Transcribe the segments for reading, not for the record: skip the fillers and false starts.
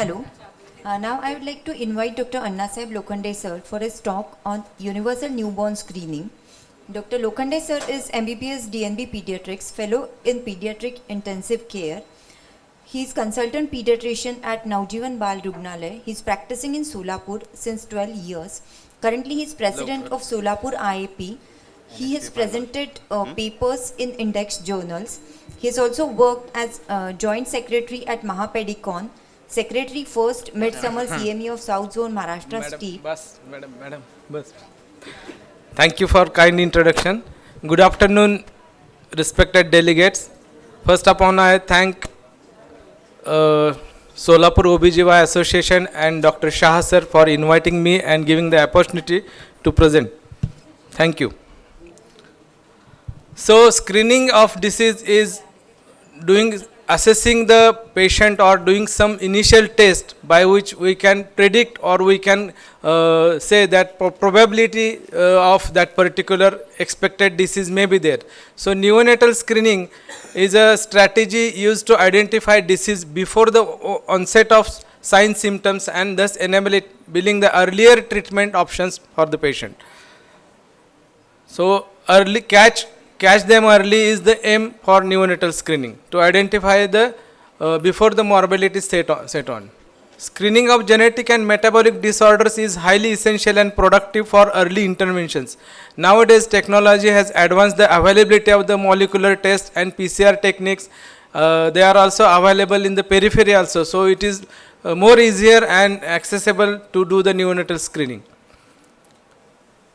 Hello. Now I would like to invite Dr. Annasaheb Lokhande sir for his talk on universal newborn screening. Dr. Lokhande sir is MBBS DNB Pediatrics Fellow in Pediatric Intensive Care. He is consultant pediatrician at Naujivan Bal Rugnalay. He is practicing in Solapur since 12 years. Currently he is president of Solapur IAP. He has presented papers in index journals. He has also worked as joint secretary at Mahapedicon, secretary first midsummer CME of South Zone Maharashtra State. Madam. Thank you for kind introduction. Good afternoon, respected delegates. First of all, I thank Solapur OBGY Association and Dr. Shah sir for inviting me and giving the opportunity to present. Thank you. So, screening of disease is assessing the patient or doing some initial test by which we can predict or we can say that probability of that particular expected disease may be there. So, neonatal screening is a strategy used to identify disease before the onset of signs, symptoms, and thus enabling the earlier treatment options for the patient. So, early catch them early is the aim for neonatal screening, to identify the before the morbidity set on. Screening of genetic and metabolic disorders is highly essential and productive for early interventions. Nowadays, technology has advanced the availability of the molecular test and PCR techniques. They are also available in the periphery also. So, it is more easier and accessible to do the neonatal screening.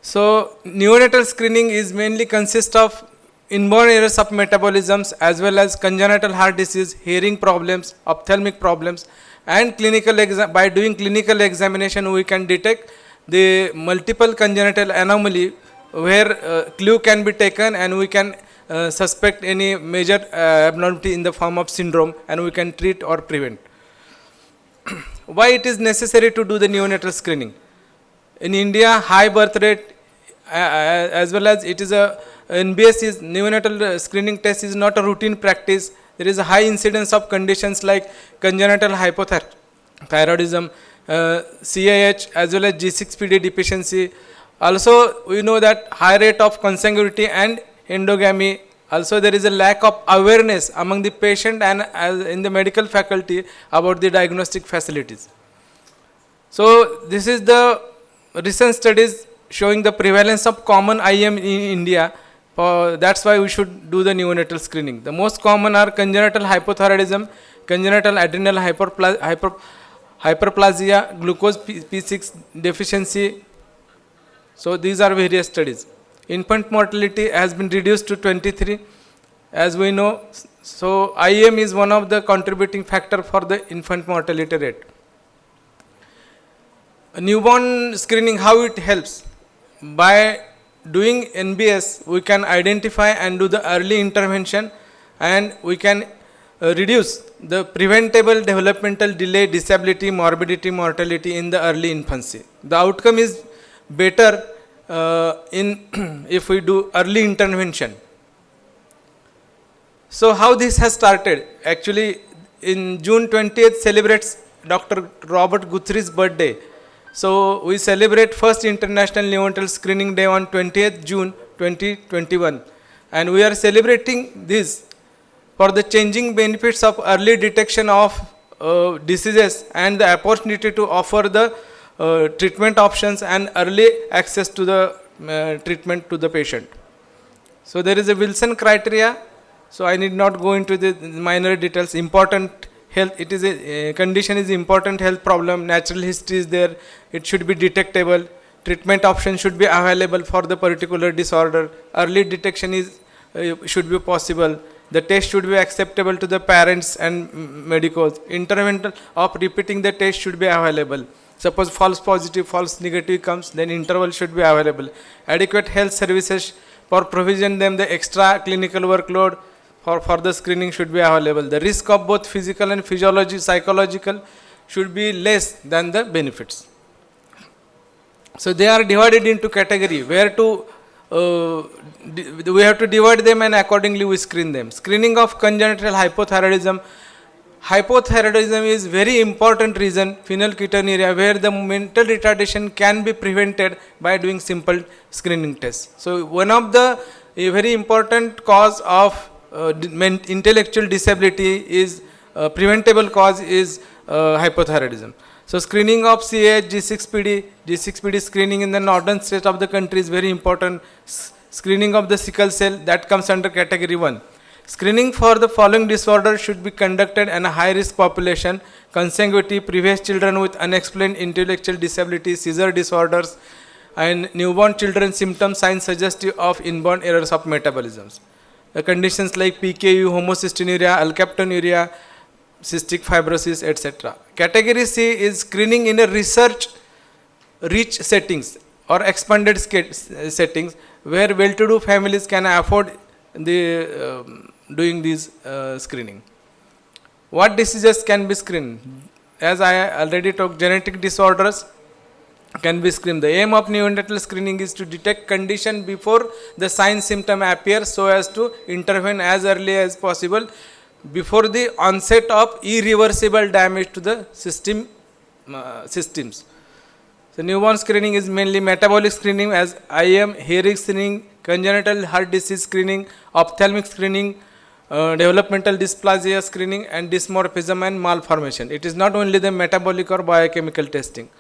So, neonatal screening is mainly consists of inborn errors of metabolisms as well as congenital heart disease, hearing problems, ophthalmic problems, and by doing clinical examination we can detect the multiple congenital anomaly where clue can be taken and we can suspect any major abnormality in the form of syndrome and we can treat or prevent. Why it is necessary to do the neonatal screening? In India, high birth rate as well as it is a NBS is neonatal screening test is not a routine practice. There is a high incidence of conditions like congenital hypothyroidism, CAH as well as G6PD deficiency. Also, we know that high rate of consanguinity and endogamy. Also, there is a lack of awareness among the patient and in the medical faculty about the diagnostic facilities. So, this is the recent studies showing the prevalence of common IM in India. That's why we should do the neonatal screening. The most common are congenital hypothyroidism, congenital adrenal hyperplasia, glucose P6 deficiency. So these are various studies. Infant mortality has been reduced to 23, as we know. So IM is one of the contributing factor for the infant mortality rate. Newborn screening, how it helps? By doing NBS, we can identify and do the early intervention and we can reduce the preventable developmental delay, disability, morbidity, mortality in the early infancy. The outcome is better if we do early intervention. So how this has started? Actually, in June 20th celebrates Dr. Robert Guthrie's birthday. So, we celebrate first International Neonatal Screening Day on 20th June 2021 and we are celebrating this for the changing benefits of early detection of diseases and the opportunity to offer the treatment options and early access to the treatment to the patient. So, there is a Wilson criteria, so I need not go into the minor details. Important health, it is a condition is important health problem, natural history is there, it should be detectable, treatment option should be available for the particular disorder, early detection is should be possible, the test should be acceptable to the parents and medicals, intervention of repeating the test should be available. Suppose false positive, false negative comes, then interval should be available. Adequate health services for provision them the extra clinical workload for the screening should be available. The risk of both physical and psychological should be less than the benefits. So they are divided into category where to we have to divide them and accordingly we screen them. Screening of congenital hypothyroidism, hypothyroidism is very important reason, phenylketonuria, where the mental retardation can be prevented by doing simple screening tests. So one of the a very important cause of intellectual disability is preventable cause is hypothyroidism. So screening of CAH, G6PD screening in the northern state of the country is very important. Screening of the sickle cell, that comes under category 1. Screening for the following disorder should be conducted in a high risk population: consanguinity, previous children with unexplained intellectual disability, seizure disorders, and newborn children symptoms, signs suggestive of inborn errors of metabolisms. The conditions like PKU, homocystinuria, alkaptonuria, cystic fibrosis, etc. Category C is screening in a research-rich settings or expanded settings where well-to-do families can afford the doing these screening. What diseases can be screened? As I already talked, genetic disorders can be screened. The aim of neonatal screening is to detect condition before the sign symptom appear, so as to intervene as early as possible before the onset of irreversible damage to the systems. So newborn screening is mainly metabolic screening as IM, hearing screening, congenital heart disease screening, ophthalmic screening, developmental dysplasia screening, and dysmorphism and malformation. It is not only the metabolic or biochemical testing.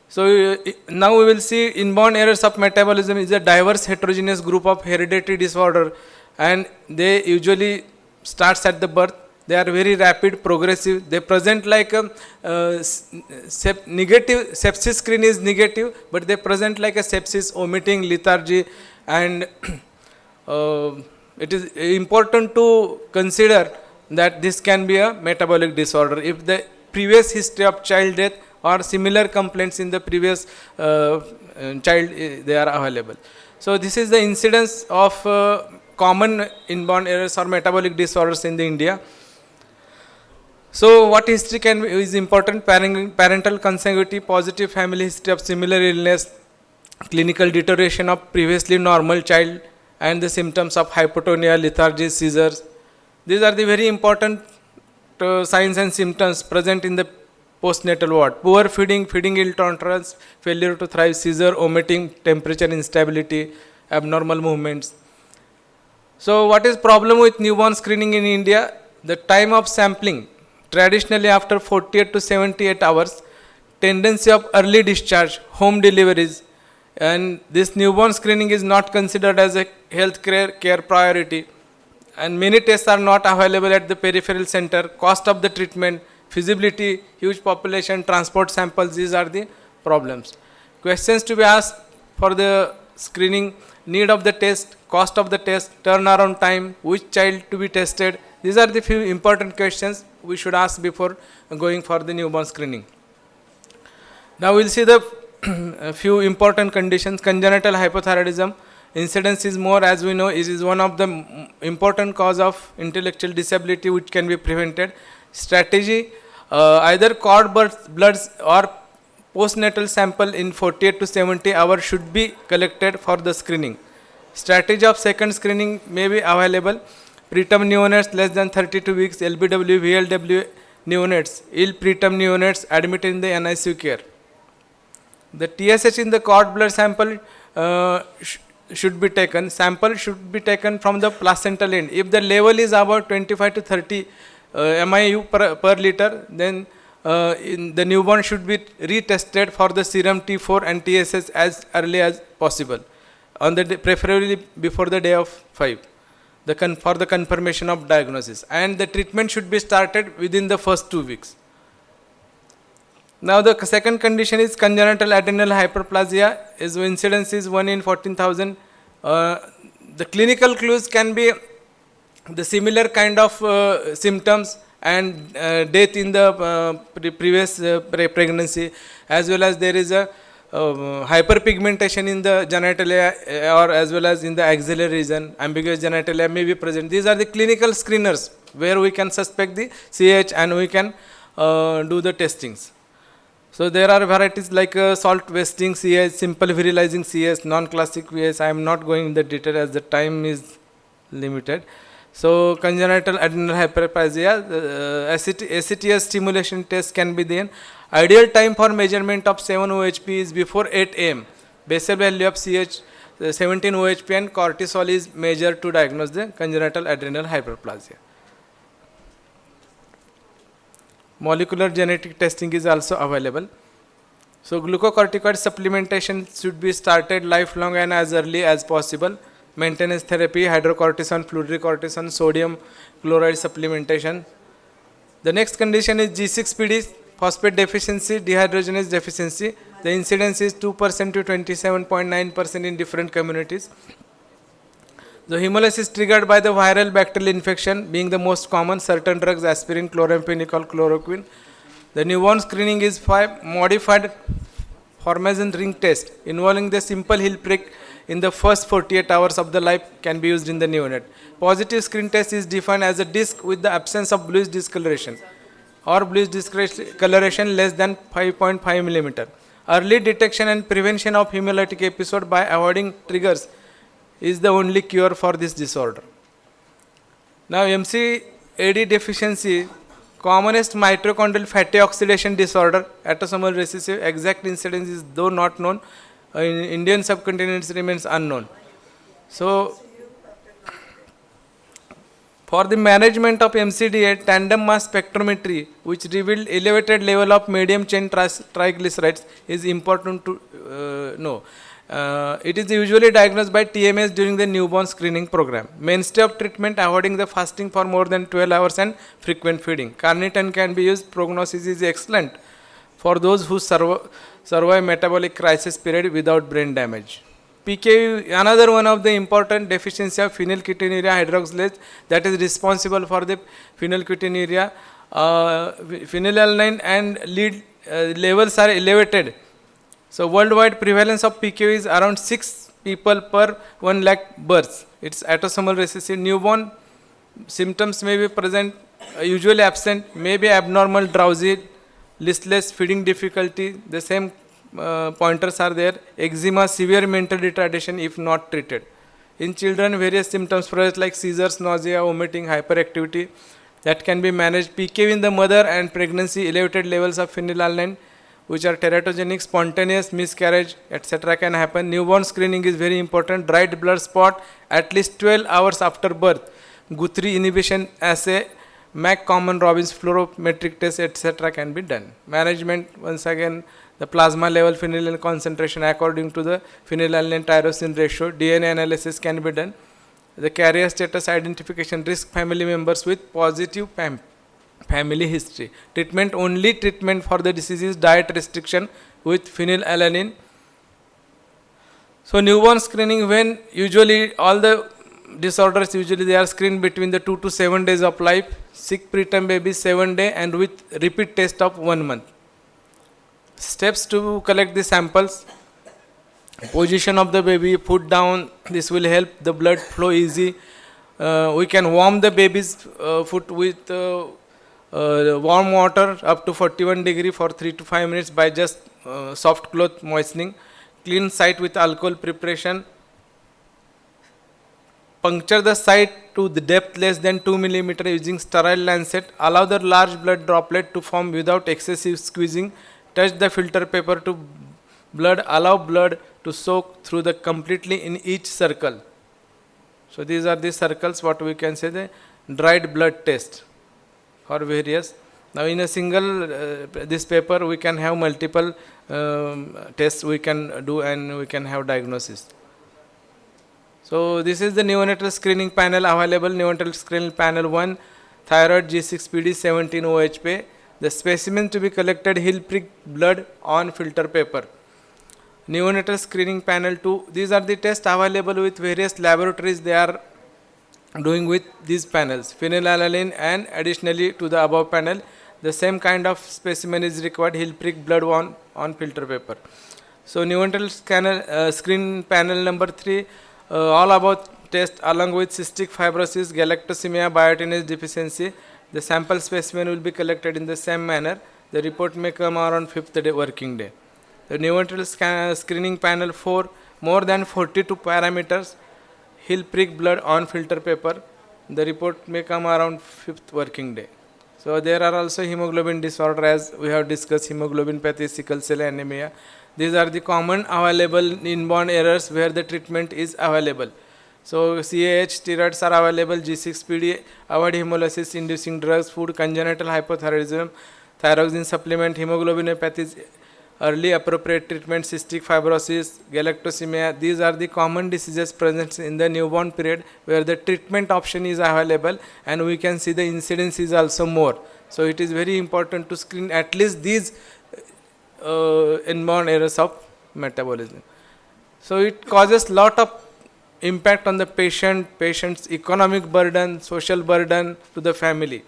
So now we will see inborn errors of metabolism is a diverse heterogeneous group of hereditary disorder, and they usually starts at the birth. They are very rapid, progressive. They present like a negative, sepsis screen is negative, but they present like a sepsis, omitting, lethargy, and it is important to consider that this can be a metabolic disorder if the previous history of child death or similar complaints in the previous child they are available. So this is the incidence of common inborn errors or metabolic disorders in the India. So what history is important: parental consanguinity, positive family history of similar illness, clinical deterioration of previously normal child, and the symptoms of hypotonia, lethargy, seizures. These are the very important signs and symptoms present in the postnatal ward. Poor feeding, feeding intolerance, failure to thrive, seizure, omitting, temperature instability, abnormal movements. So what is problem with newborn screening in India? The time of sampling, traditionally after 48 to 78 hours, tendency of early discharge, home deliveries, and this newborn screening is not considered as a health care priority, and many tests are not available at the peripheral center. Cost of the treatment, feasibility, huge population, transport samples, these are the problems. Questions to be asked for the screening: need of the test, cost of the test, turnaround time, which child to be tested. These are the few important questions we should ask before going for the newborn screening. Now we will see the few important conditions. Congenital hypothyroidism, incidence is more, as we know, it is one of the important cause of intellectual disability which can be prevented. Strategy, either cord bloods or postnatal sample in 48 to 70 hours should be collected for the screening. Strategy of second screening may be available. Preterm neonates less than 32 weeks, LBW, VLW neonates, ill preterm neonates admitted in the NICU care. The TSH in the cord blood sample should be taken. Sample should be taken from the placental end. If the level is about 25 to 30 MIU per liter, then the newborn should be retested for the serum T4 and TSH as early as possible, on the day, preferably before the day of 5, for the confirmation of diagnosis. And the treatment should be started within the first 2 weeks. Now the second condition is congenital adrenal hyperplasia. Its incidence is 1 in 14,000. The clinical clues can be the similar kind of symptoms and death in the previous pregnancy, as well as there is a hyperpigmentation in the genitalia or as well as in the axillary region, ambiguous genitalia may be present. These are the clinical screeners where we can suspect the CH and we can do the testings. So there are varieties like salt wasting CH, simple virilizing CH, non-classic VS. I am not going in the detail as the time is limited. So congenital adrenal hyperplasia, ACTS stimulation test can be done. Ideal time for measurement of 7-OHP is before 8 am. Basal value of CH 17-OHP and cortisol is measured to diagnose the congenital adrenal hyperplasia. Molecular genetic testing is also available. So glucocorticoid supplementation should be started lifelong and as early as possible. Maintenance therapy, hydrocortisone, fludrocortisone, sodium chloride supplementation. The next condition is G6PD, phosphate deficiency, dehydrogenase deficiency. The incidence is 2% to 27.9% in different communities. The hemolysis triggered by the viral bacterial infection being the most common, certain drugs, aspirin, chloramphenicol, chloroquine. The newborn screening is modified Hormazine ring test involving the simple heel prick in the first 48 hours of the life can be used in the neonate. Positive screen test is defined as a disc with the absence of bluish discoloration or bluish discoloration less than 5.5 millimeter. Early detection and prevention of hemolytic episode by avoiding triggers is the only cure for this disorder. Now MCAD deficiency, commonest mitochondrial fatty oxidation disorder, autosomal recessive, exact incidence is though not known. In Indian subcontinent remains unknown. So for the management of MCDA, tandem mass spectrometry, which revealed elevated level of medium chain triglycerides, is important to know. It is usually diagnosed by TMS during the newborn screening program. Mainstay of treatment, avoiding the fasting for more than 12 hours and frequent feeding. Carnitine can be used. Prognosis is excellent for those who survive metabolic crisis period without brain damage. PKU, another one of the important deficiency of phenylketonuria hydroxylase that is responsible for the phenylketonuria. Phenylalanine and lead levels are elevated. So worldwide prevalence of PKU is around 6 people per 1 lakh births. It's autosomal recessive. Newborn symptoms may be present, usually absent, may be abnormal, drowsy, listless, feeding difficulty. The same pointers are there. Eczema, severe mental retardation if not treated. In children, various symptoms present like seizures, nausea, vomiting, hyperactivity that can be managed. PKU in the mother and pregnancy, elevated levels of phenylalanine, which are teratogenic, spontaneous miscarriage, etc. can happen. Newborn screening is very important. Dried blood spot at least 12 hours after birth. Guthrie inhibition assay, Mac Common Robbins fluorometric test, etc. can be done. Management, once again, the plasma level phenylalanine concentration according to the phenylalanine tyrosine ratio. DNA analysis can be done. The carrier status identification, risk family members with positive family history. Treatment, only treatment for the disease is diet restriction with phenylalanine. So newborn screening, when usually all the disorders usually they are screened between the 2 to 7 days of life. Sick preterm baby 7 day and with repeat test of 1 month. Steps to collect the samples. Position of the baby, foot down, this will help the blood flow easy. We can warm the baby's foot with warm water up to 41 degree for 3 to 5 minutes by just soft cloth moistening. Clean site with alcohol preparation. Puncture the site to the depth less than 2 mm using sterile lancet. Allow the large blood droplet to form without excessive squeezing. Touch the filter paper to blood. Allow blood to soak through the completely in each circle. So these are the circles, what we can say the dried blood test for various. Now in a single this paper we can have multiple tests we can do and we can have diagnosis. So this is the neonatal screening panel available. Neonatal screening panel 1, thyroid, G6PD, 17-OHP. The specimen to be collected, heel prick blood on filter paper. Neonatal screening panel 2. These are the tests available with various laboratories. They are doing with these panels. Phenylalanine and additionally to the above panel, the same kind of specimen is required, heel prick blood on filter paper. So neonatal screen panel number 3. All about test along with cystic fibrosis, galactosemia, biotinase deficiency. The sample specimen will be collected in the same manner. The report may come around 5th day working day. The neonatal screening panel 4, more than 42 parameters, heel prick blood on filter paper. The report may come around 5th working day. So there are also hemoglobin disorder, as we have discussed, hemoglobinopathy, sickle cell anemia. These are the common available inborn errors where the treatment is available. So CAH steroids are available, G6PD, avoid hemolysis inducing drugs, food, congenital hypothyroidism, thyroxine supplement, hemoglobinopathies, early appropriate treatment, cystic fibrosis, galactosemia. These are the common diseases present in the newborn period where the treatment option is available, and we can see the incidence is also more. So it is very important to screen at least these inborn errors of metabolism. So it causes lot of impact on the patient's economic burden, social burden to the family.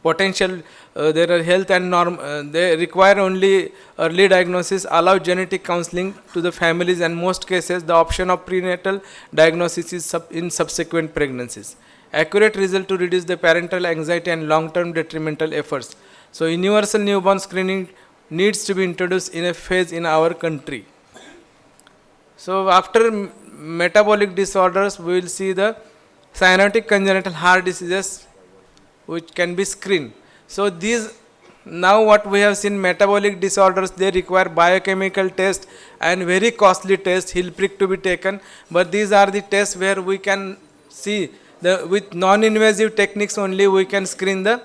Potential, there are health and they require only early diagnosis, allow genetic counseling to the families, and most cases the option of prenatal diagnosis is in subsequent pregnancies. Accurate result to reduce the parental anxiety and long-term detrimental efforts. So universal newborn screening needs to be introduced in a phase in our country. So after metabolic disorders, we will see the cyanotic congenital heart diseases which can be screened. So these, now what we have seen, metabolic disorders, they require biochemical test and very costly test, heel prick to be taken. But these are the tests where we can see with non-invasive techniques only we can screen the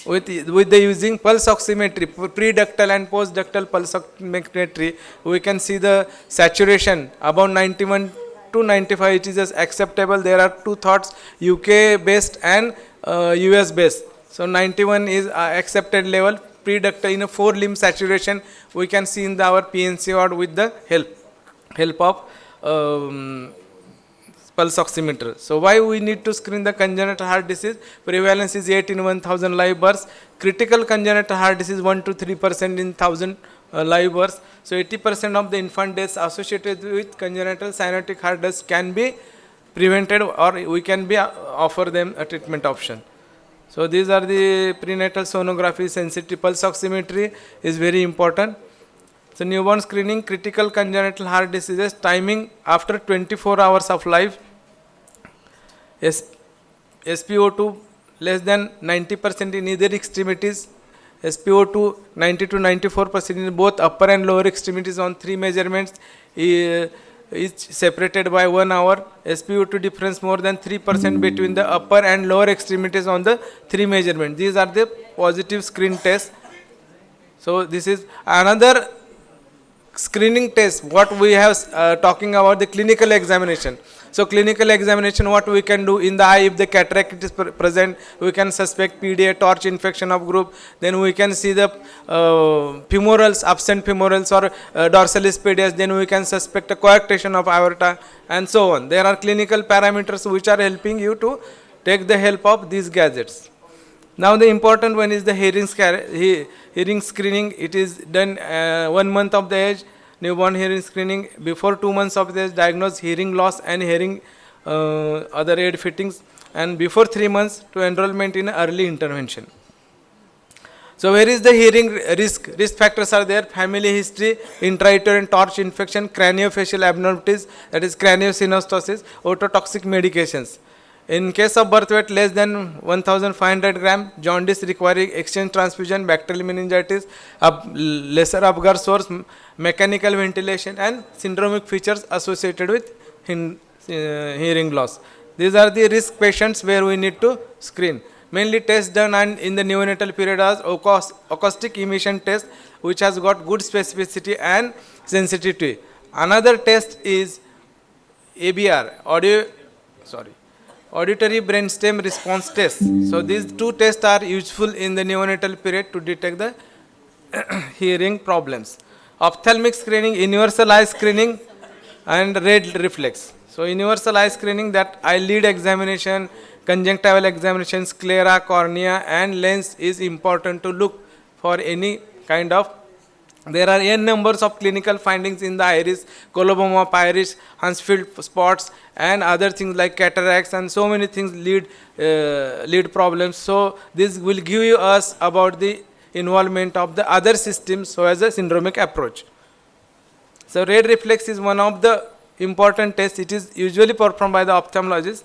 with the using pulse oximetry, pre-ductal and post-ductal pulse oximetry. We can see the saturation above 91 to 95, it is acceptable. There are two thoughts, UK based and US based. So 91 is accepted level. Pre-ductal in a 4-limb saturation we can see in our PNC ward with the help of pulse oximeter. So why we need to screen the congenital heart disease? Prevalence is 8 in 1000 live births. Critical congenital heart disease 1 to 3% in 1000 live births. So 80% of the infant deaths associated with congenital cyanotic heart disease can be prevented, or we can be offer them a treatment option. So these are the prenatal sonography, sensitive pulse oximetry is very important. So newborn screening, critical congenital heart diseases, timing after 24 hours of life, SpO2 less than 90% in either extremities, SpO2 90 to 94% in both upper and lower extremities on 3 measurements, each separated by 1 hour, SpO2 difference more than 3% between the upper and lower extremities on the 3 measurements. These are the positive screen tests. So this is another screening test. What we have talking about the clinical examination. So clinical examination, what we can do in the eye, if the cataract is present, we can suspect PDA, torch infection of group. Then we can see the femorals, absent femorals or dorsalis pedias. Then we can suspect a coarctation of aorta and so on. There are clinical parameters which are helping you to take the help of these gadgets. Now the important one is the hearing screening. It is done 1 month of the age, newborn hearing screening. Before 2 months of the age, diagnose hearing loss and hearing other aid fittings. And before 3 months to enrollment in early intervention. So where is the hearing risk? Risk factors are there: family history, intrauterine torch infection, craniofacial abnormalities, that is craniosynostosis, ototoxic medications. In case of birth weight less than 1500 gram, jaundice requiring exchange transfusion, bacterial meningitis, lesser Apgar source, mechanical ventilation, and syndromic features associated with hearing loss. These are the risk patients where we need to screen. Mainly tests done and in the neonatal period as acoustic emission test, which has got good specificity and sensitivity. Another test is ABR, auditory brainstem response test. So these two tests are useful in the neonatal period to detect the hearing problems. Ophthalmic screening, universal eye screening, and red reflex. So universal eye screening, that eyelid examination, conjunctival examination, sclera, cornea and lens is important to look for any kind of. There are n numbers of clinical findings in the iris, coloboma of iris, Huntsfield spots and other things like cataracts, and so many things lead problems. So this will give you us about the involvement of the other systems so as a syndromic approach. So red reflex is one of the important tests. It is usually performed by the ophthalmologist.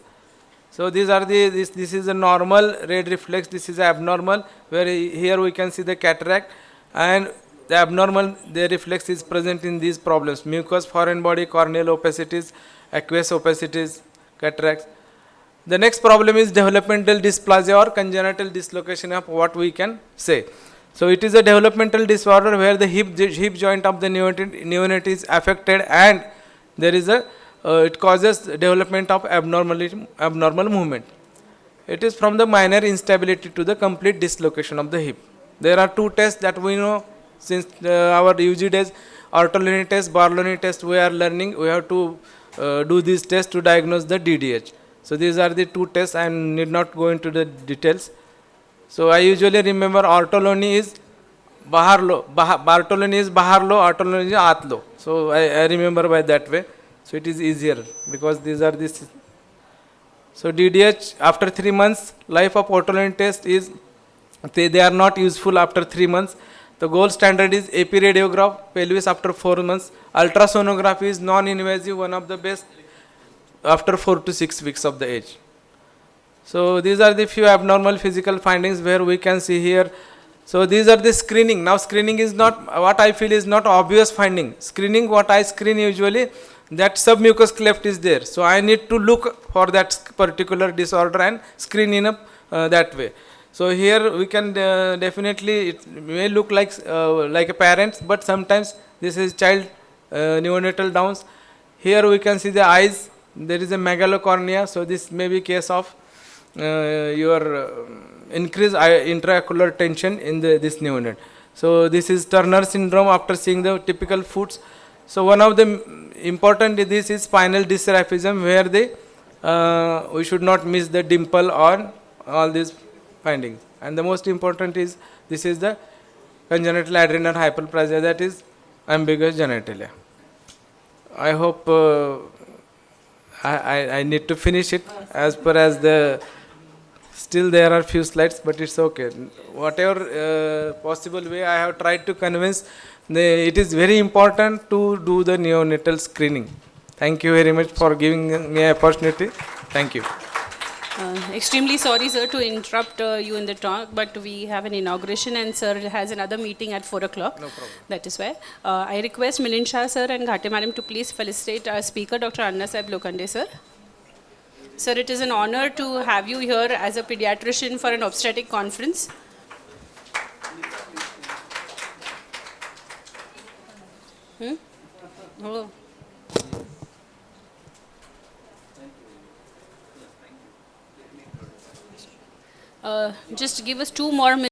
So these are this is a normal red reflex, this is abnormal, where here we can see the cataract, and the abnormal, the reflex is present in these problems: mucous, foreign body, corneal opacities, aqueous opacities, cataracts. The next problem is developmental dysplasia or congenital dislocation of what we can say. So it is a developmental disorder where the hip joint of the neonate is affected, and there is a it causes development of abnormal movement. It is from the minor instability to the complete dislocation of the hip. There are two tests that we know since our UG days: ortolony test, Barloni test. We are learning. We have to do these tests to diagnose the DDH. So these are the two tests. I need not go into the details. So I usually remember ortolony is Baharlo, Bartoloni is Baharlo, ortolony is Atlo. So I remember by that way. So it is easier because these are this. So DDH after 3 months, life of ortolony test is they are not useful after 3 months. The gold standard is AP radiograph, pelvis after 4 months. Ultrasonography is non-invasive, one of the best after 4 to 6 weeks of the age. So these are the few abnormal physical findings where we can see here. So these are the screening. Now screening is not, what I feel is not obvious finding. Screening, what I screen usually, that submucous cleft is there. So I need to look for that particular disorder and screen in that way. So here we can definitely, it may look like a parent, but sometimes this is child neonatal Downs. Here we can see the eyes. There is a megalocornea. So this may be case of your increased intraocular tension in this neonate. So this is Turner syndrome after seeing the typical foods. So one of the important this is spinal dysraphism, where we should not miss the dimple on all these findings. And the most important is this is the congenital adrenal hyperplasia, that is ambiguous genitalia. I hope I need to finish it as per as the. Still there are few slides, but it's okay. Whatever possible way I have tried to convince, it is very important to do the neonatal screening. Thank you very much for giving me an opportunity. Thank you. Extremely sorry, sir, to interrupt you in the talk, but we have an inauguration and sir has another meeting at 4 o'clock. No problem. That is why. I request Milind Shah, sir, and Ghate madam to please felicitate our speaker, Dr. Annasaheb Lokhande, sir. Sir, it is an honor to have you here as a pediatrician for an obstetric conference. Oh. Just give us 2 more minutes.